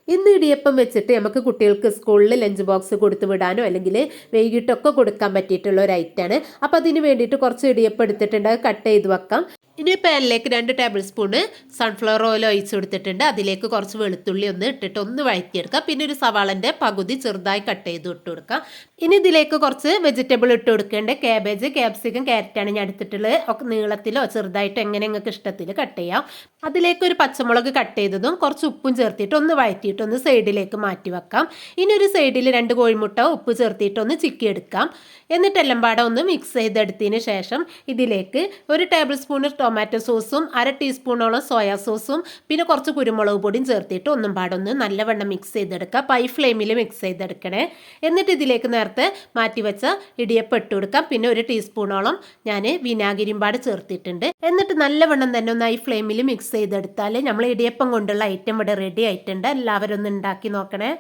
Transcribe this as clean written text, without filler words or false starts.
ഇന്ന് ഇടിയപ്പം വെച്ചിട്ട് നമുക്ക് കുട്ടികൾക്ക് സ്കൂളിൽ ലഞ്ച് ബോക്സ് കൊടുത്തു വിടാനോ അല്ലെങ്കിൽ വൈകിട്ടൊക്കെ കൊടുക്കാൻ പറ്റിയിട്ടുള്ള ഒരു ഐറ്റാണ്. അപ്പോൾ അതിന് വേണ്ടിയിട്ട് കുറച്ച് ഇടിയപ്പം എടുത്തിട്ടുണ്ട്, കട്ട് ചെയ്ത് വെക്കാം. ഇനി പാനിലേക്ക് 2 ടേബിൾ സ്പൂണ് സൺഫ്ലവർ ഓയിൽ ഒഴിച്ച് കൊടുത്തിട്ടുണ്ട്. അതിലേക്ക് കുറച്ച് വെളുത്തുള്ളി ഒന്ന് ഇട്ടിട്ട് ഒന്ന് വഴറ്റിയെടുക്കുക. പിന്നെ ഒരു സവാളൻ്റെ പകുതി ചെറുതായി കട്ട് ചെയ്ത് ഇട്ട് കൊടുക്കുക. ഇനി ഇതിലേക്ക് കുറച്ച് വെജിറ്റബിൾ ഇട്ട് കൊടുക്കേണ്ടത് കാബേജ്, ക്യാപ്സിക്കം, ക്യാരറ്റാണ് ഞാൻ എടുത്തിട്ടുള്ളത്. ഒക്കെ നീളത്തിലോ ചെറുതായിട്ടോ എങ്ങനെ നിങ്ങൾക്ക് ഇഷ്ടത്തിൽ കട്ട് ചെയ്യാം. അതിലേക്ക് ഒരു പച്ചമുളക് കട്ട് ചെയ്തതും കുറച്ച് ഉപ്പും ചേർത്തിട്ട് ഒന്ന് വഴറ്റിയിട്ട് ഒന്ന് സൈഡിലേക്ക് മാറ്റി വെക്കാം. ഇനി ഒരു സൈഡിൽ 2 കോഴിമുട്ട ഉപ്പ് ചേർത്തിട്ട് ഒന്ന് ചിക്കി എടുക്കാം. എന്നിട്ട് എല്ലാം പാടെ ഒന്ന് മിക്സ് ചെയ്തെടുത്തതിന് ശേഷം ഇതിലേക്ക് 1 ടേബിൾ സ്പൂൺ ടൊമാറ്റോ സോസും 1/2 ടീസ്പൂണോളം സോയാ സോസും പിന്നെ കുറച്ച് കുരുമുളക് പൊടിയും ചേർത്തിട്ട് ഒന്നും പാടൊന്ന് നല്ലവണ്ണം മിക്സ് ചെയ്തെടുക്കുക. ഹൈ ഫ്ലെയിമിൽ മിക്സ് ചെയ്തെടുക്കണേ. എന്നിട്ട് ഇതിലേക്ക് നേരത്തെ മാറ്റി വെച്ച ഇടിയപ്പം ഇട്ട് കൊടുക്കാം. പിന്നെ 1 ടീസ്പൂണോളം ഞാൻ വിനാഗിരിയും പാട് ചേർത്തിട്ടുണ്ട്. എന്നിട്ട് നല്ലവണ്ണം തന്നെ ഒന്ന് ഹൈ ഫ്ലെയിമിൽ മിക്സ് ചെയ്തെടുത്താൽ നമ്മൾ ഇടിയപ്പം കൊണ്ടുള്ള ഐറ്റം ഇവിടെ റെഡി ആയിട്ടുണ്ട്. എല്ലാവരും ഒന്ന് ഉണ്ടാക്കി നോക്കണേ.